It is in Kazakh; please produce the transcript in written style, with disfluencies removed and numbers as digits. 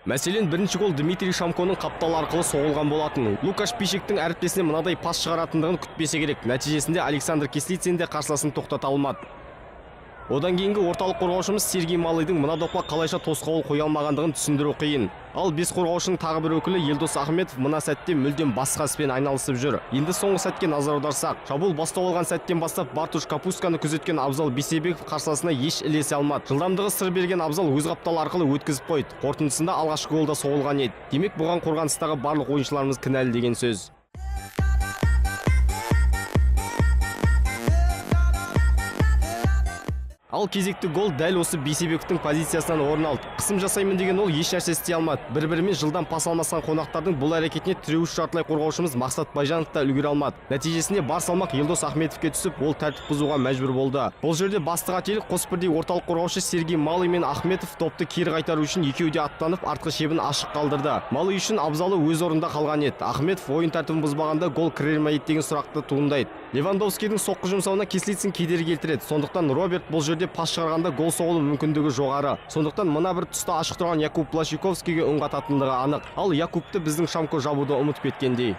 Мәселен, бірінші гол Дмитрий Шамконың қапталы арқылы соғылған болатын. Лукаш Пишектің әріптесіне мынадай пас шығаратындығын күтпесе керек. Нәтижесінде Александр Кислицин де қарсыласын тоқтата алмады. Одан кейінгі орталық қорғаушымыз Сергей Малыйдың мына допқа қалайша тосқауыл қоя алмағандығын түсіндіру қиын. Ал бес қорғаушының тағы бір өкілі Елдос Ахметов мына сәтте мүлдем басқа іспен айналысып жүр. Енді соңғы сәтке назар аударсақ, шабуыл бастау алған сәттен бастап Бартуш Капусканы күзеткен Абзал Бейсебеков қарсыласына еш ілесе алмады. Жылдамдығы сыр берген Абзал өз қапталы арқылы өткізіп қойды. Қорытындысында алғашқы голда соғылған еді. Демек, бұған қорғаныстағы барлық ойыншыларымыз кінәлі деген сөз. Ал кезекті гол дәл осы Бейсебековтің позициясынан орын алды. Қысым жасаймын деген ол еш нәрсе істей алмады. Бір-бірімен жылдан пас алмасқан қонақтардың бұл әрекетіне тіреуіш жартылай қорғаушымыз Мақсат Байжанов та үлгере алмады. Нәтижесінде бар салмақ Елдос Ахметовке түсіп, ол тәртіп бұзуға мәжбүр болды. Бұл жерде басты қателік қос бірдей орталық қорғаушы Сергей Малый мен Ахметов топты кері қайтару үшін екеуі де аттанып, артқы шебін ашық қалдырды. Малый үшін Абзалы өз орында қалған еді. Ахметов ойын тәртібін бұзбағанда гол кірер ме еді деген сұрақты туындайды. Левандовскийдің соққы жұмсауына Кислицин кедергі келтіреді. Сондықтан Роберт бұл жерде пас шығарғанда гол соғылу мүмкіндігі жоғары. Сондықтан мына бір тұста ашық тұрған Якуб Блащиковскийге үн қататындығы анық. Ал Якубты біздің Шамко жабуды ұмытып кеткендей.